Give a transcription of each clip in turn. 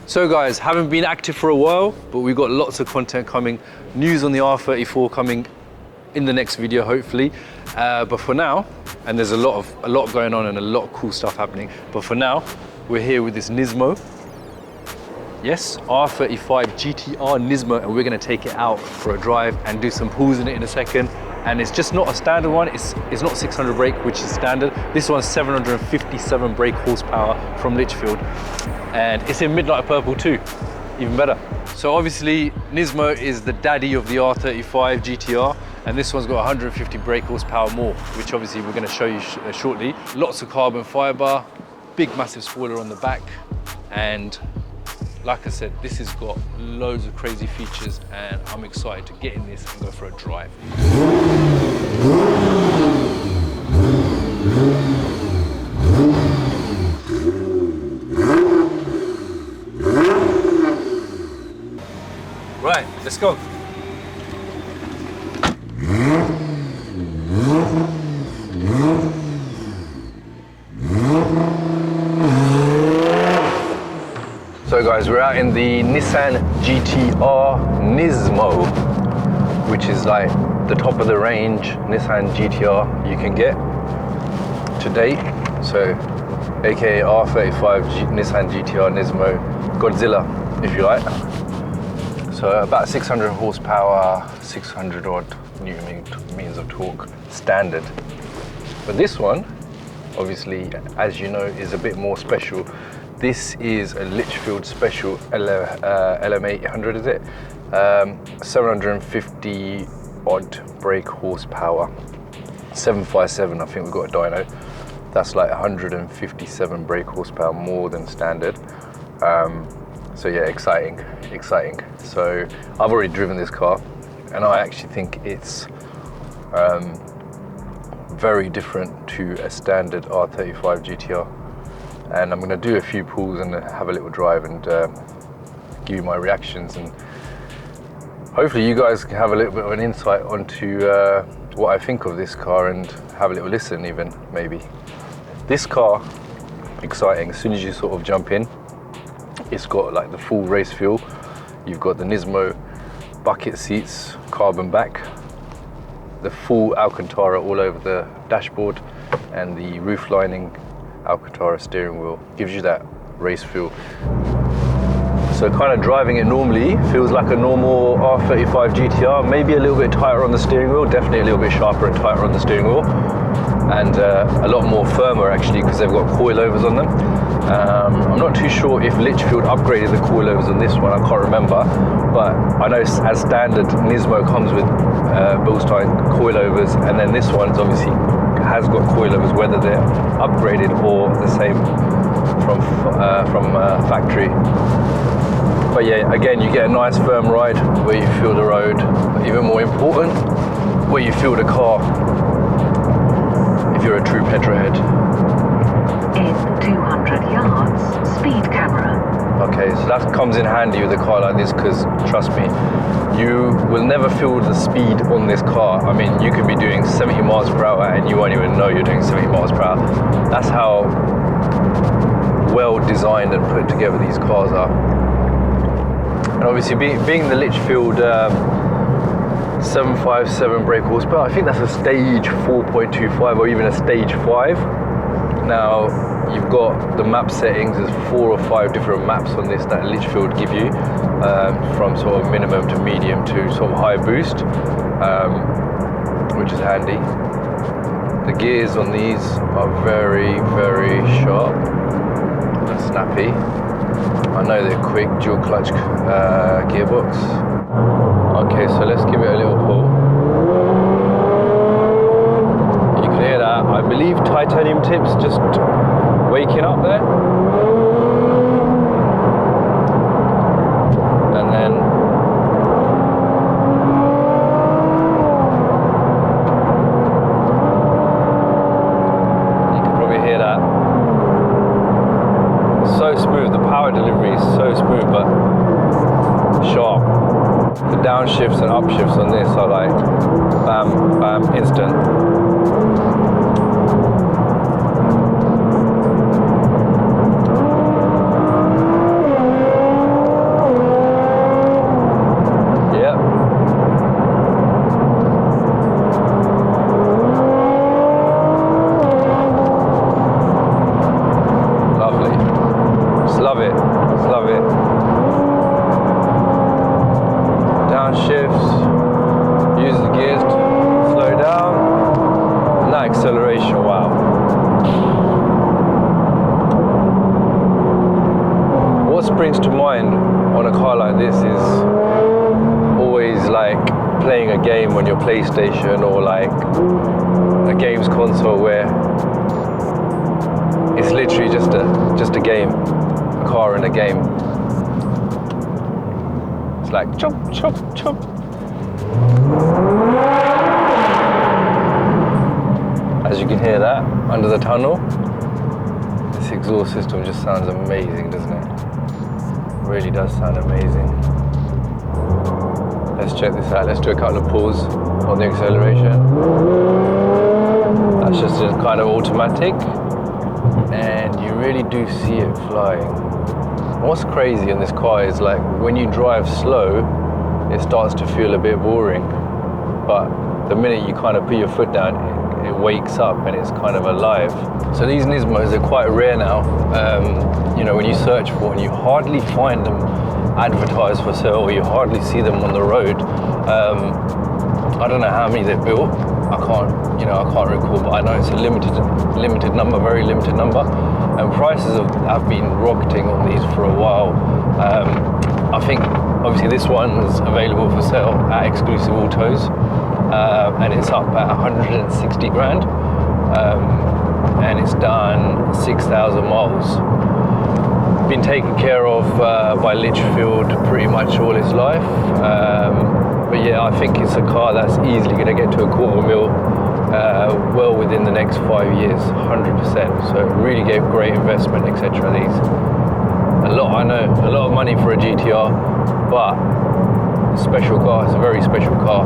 So guys, haven't been active for a while, but we've got lots of content coming. News on the R34 coming in the next video, hopefully. But for now, and there's a lot going on and a lot of cool stuff happening. But for now, we're here with this Nismo. Yes, R35 GTR Nismo, and we're gonna take it out for a drive and do some pulls in it in a second. And it's just not a standard one, it's not 600 brake, which is standard. This one's 757 brake horsepower from Litchfield. And it's in midnight purple too, even better. So obviously, Nismo is the daddy of the R35 GTR, and this one's got 150 brake horsepower more, which obviously we're gonna show you shortly. Lots of carbon fiber, big massive spoiler on the back, and like I said, this has got loads of crazy features, and I'm excited to get in this and go for a drive. Right, let's go. So guys, we're out in the Nissan GTR Nismo, which is like the top of the range Nissan GTR you can get to date. So aka R35 Nissan GTR Nismo Godzilla, if you like. So about 600 horsepower, 600 odd Newton meters of torque, standard. But this one, obviously, as you know, is a bit more special. This is a Litchfield Special LM800, is it? 750 odd brake horsepower. 757, I think we've got a dyno. That's like 157 brake horsepower more than standard. So yeah, exciting. So I've already driven this car, and I actually think it's very different to a standard R35 GTR. And I'm going to do a few pulls and have a little drive and give you my reactions, and hopefully you guys can have a little bit of an insight onto what I think of this car and have a little listen even, maybe. This car, exciting. As soon as you sort of jump in, it's got like the full race feel. You've got the Nismo bucket seats, carbon back, the full Alcantara all over the dashboard, and the roof lining Alcantara steering wheel gives you that race feel. So kind of driving it normally feels like a normal R35 GTR, maybe a little bit tighter on the steering wheel, definitely a little bit sharper and tighter on the steering wheel, and a lot more firmer actually, because they've got coilovers on them. I'm not too sure if Litchfield upgraded the coilovers on this one, I can't remember, but I know as standard Nismo comes with Bilstein coilovers, and then this one's obviously has got coilovers, whether they're upgraded or the same from factory. But yeah, again, you get a nice firm ride where you feel the road, but even more important, where you feel the car, if you're a true petrolhead. In 200 yards, speed camera. Okay, so that comes in handy with a car like this, because trust me, you will never feel the speed on this car. I mean, you could be doing 70 miles per hour and you won't even know you're doing 70 miles per hour. That's how well designed and put together these cars are. And obviously being the Litchfield 757 brake horsepower, I think that's a stage 4.25 or even a stage 5. Now, you've got the map settings, there's 4 or 5 different maps on this that Litchfield give you, from sort of minimum to medium to sort of high boost, which is handy. The gears on these are very, very sharp and snappy. I know they're quick, dual clutch gearbox. Okay, so let's give it a little pull. You can hear that. I believe titanium tips just waking up there. And then you can probably hear that. So smooth, the power delivery is so smooth but sharp. The downshifts and upshifts on this are like bam, bam, instant. Just love it. Downshifts, use the gears to slow down, and that acceleration, wow. What springs to mind on a car like this is always like playing a game on your PlayStation or like a games console where it's literally just a game, a car in a game. It's like chop, chop, chop. As you can hear that under the tunnel, this exhaust system just sounds amazing, doesn't it? Really does sound amazing. Let's check this out. Let's do a couple of pulls on the acceleration. That's just a kind of automatic, and you really do see it flying. What's crazy in this car is like when you drive slow, it starts to feel a bit boring, but the minute you kind of put your foot down, it wakes up and it's kind of alive. So these Nismos are quite rare now. You know, when you search for them, you hardly find them advertised for sale, or you hardly see them on the road. I don't know how many they've built. I can't recall, but I know it's a limited number, very limited number. And prices have been rocketing on these for a while. I think obviously this one's available for sale at Exclusive Autos, and it's up at 160 grand, and it's done 6,000 miles. Been taken care of by Litchfield pretty much all its life, but yeah, I think it's a car that's easily going to get to a $250,000 well within the next 5 years, 100%. So it really gave great investment, etc. These, I know, a lot of money for a GTR, but a special car. It's a very special car.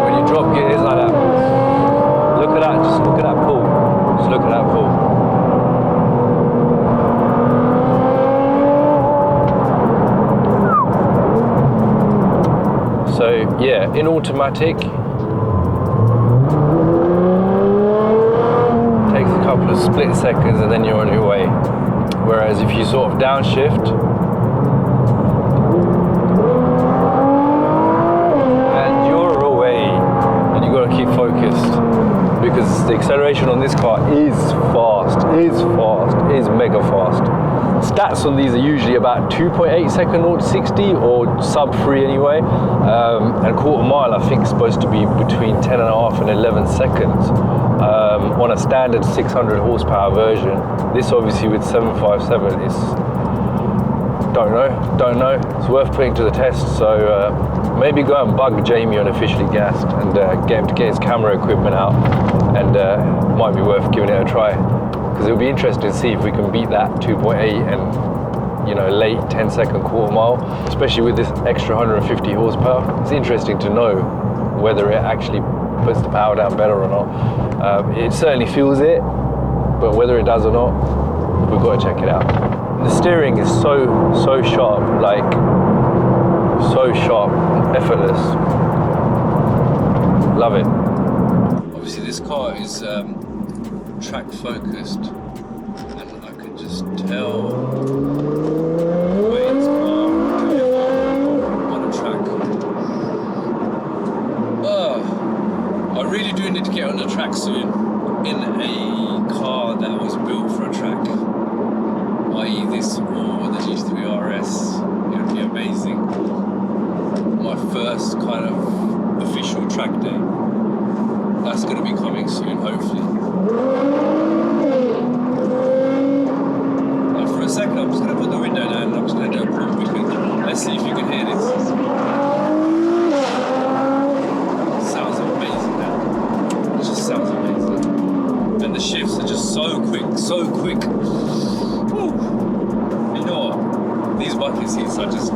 When you drop gears like that, look at that. Just look at that pull. Just look at that pull. So yeah, in automatic, takes a couple of split seconds and then you're on your way. Whereas if you sort of downshift, and you're away, and you've got to keep focused, because the acceleration on this car is fast, is mega fast. Stats on these are usually about 2.8 second 0 to 60, or sub 3 anyway, and quarter mile I think is supposed to be between 10.5 and 11 seconds on a standard 600 horsepower version. This obviously with 757 is, don't know, it's worth putting to the test. So maybe go and bug Jamie on Officially Gassed and get him to get his camera equipment out, and might be worth giving it a try, because it'll be interesting to see if we can beat that 2.8 and, you know, late 10-second quarter mile, especially with this extra 150 horsepower. It's interesting to know whether it actually puts the power down better or not. It certainly feels it, but whether it does or not, we've got to check it out. The steering is so sharp, like so sharp, effortless. Love it. Obviously this car is track focused, and I can just tell the way it's on a track. I really do need to get on the track soon in a car that was built for a track, i.e. this or the GT3 RS. It would be amazing. My first kind of official track day. That's going to be coming soon, hopefully. Now for a second, I'm just going to put the window down and I'm just going to do a pull because let's see if you can hear this. It sounds amazing now. It just sounds amazing. And the shifts are just so quick. Woo. You know what? These bucket seats are just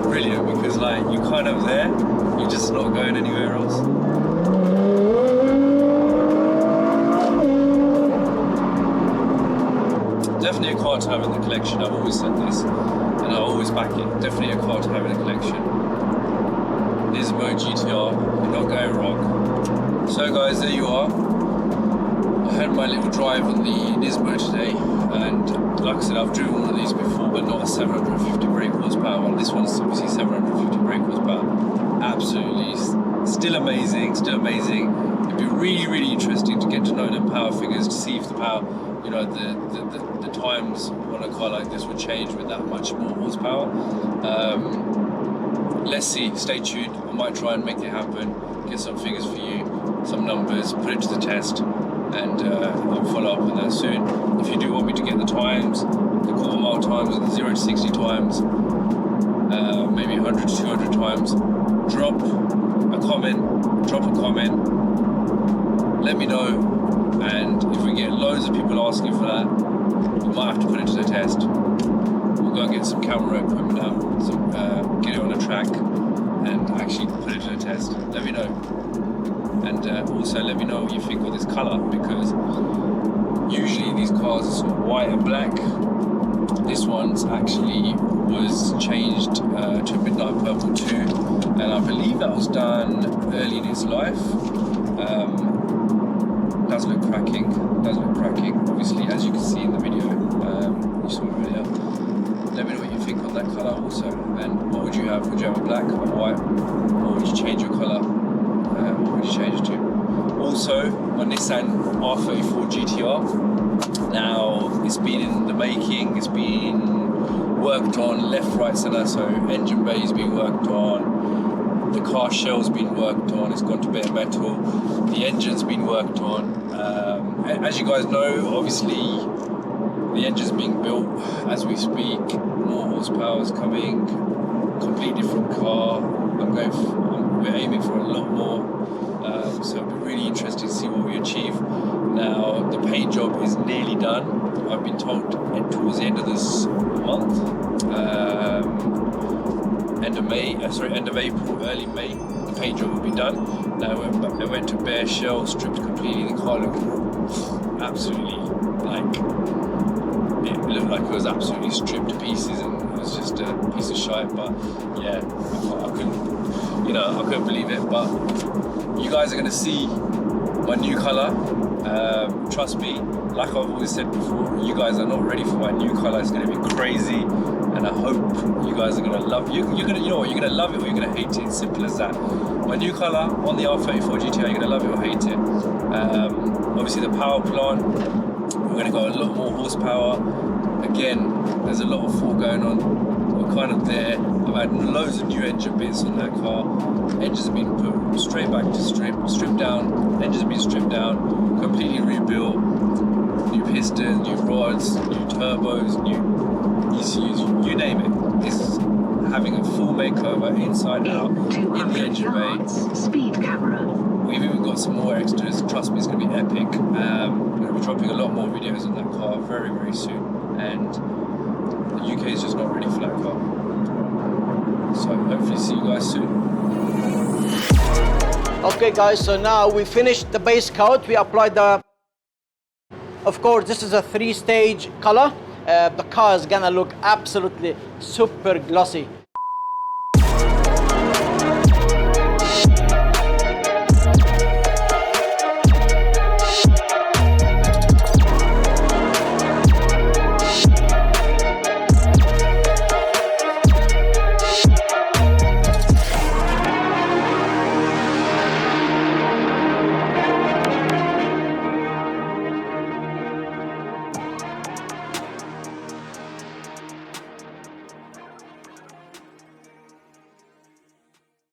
brilliant because, like, you're kind of there, you're just not going anywhere else. Definitely a car to have in the collection. I've always said this, and I always back it. Definitely a car to have in the collection. Nismo GTR, you're not going wrong. So guys, there you are. I had my little drive on the Nismo today, and like I said, I've driven one of these before, but not a 750 brake horsepower one. This one's obviously 750 brake horsepower. Absolutely, still amazing, still amazing. It'd be really, really interesting to get to know them power figures, to see if the power, you know, the times on a car like this would change with that much more horsepower. Let's see, stay tuned. I might try and make it happen, get some figures for you, some numbers, put it to the test, and I'll follow up on that soon. If you do want me to get the times, the quarter mile times, the 0 to 60 times, maybe 100 to 200 times, drop a comment, let me know, and if we get loads of people asking for that, we might have to put it to the test. We'll go and get some camera equipment out, get it on a track, and actually put it to the test. Let me know. And also let me know what you think of this colour, because usually these cars are sort of white and black. This one's actually was changed to midnight purple too, and I believe that was done early in its life. Does look cracking, obviously, as you can see in the video. You saw it earlier. Let me know what you think on that colour also, and what would you have? Would you have a black or white, or would you change your colour? What would you change it to? Also, my Nissan R35 GTR. Now, it's been in the making, it's been worked on left, right, centre, so engine bay's been worked on, the car shell's been worked on, it's gone to bare metal, the engine's been worked on. As you guys know, obviously, the engine's being built as we speak, more horsepower is coming, completely different car. We're aiming for a lot more, so it'll be really interesting to see what we achieve. Now, the paint job is nearly done. I've been told towards the end of this month, end of April, early May, the paint job will be done. Now, it went to bare shell, stripped completely. The car looked absolutely it looked like it was absolutely stripped to pieces, and it was just a piece of shite. But yeah, I couldn't believe it. But you guys are going to see my new colour. Trust me, like I've always said before, you guys are not ready for my new colour. It's going to be crazy, and I hope you guys are going to love it. You're going to love it or you're going to hate it. It's simple as that. My new colour on the R35 GTR, you're going to love it or hate it. Obviously, the power plant, we're going to go a lot more horsepower. Again, there's a lot of thought going on. We're kind of there. I've had loads of new engine bits on that car. Engines have been put straight back to stripped down. Engines have been stripped down, completely rebuilt. New pistons, new rods, new turbos, new ECUs, you name it. It's having a full makeover inside out in the engine bay. Speed camera. We've even got some more extras. Trust me, it's going to be epic. We're going to be dropping a lot more videos on that car very, very soon. And the UK is just not ready for that car. So hopefully see you guys soon. Okay guys, so now we finished the base coat. We applied of course, this is a 3-stage color. The car is gonna look absolutely super glossy.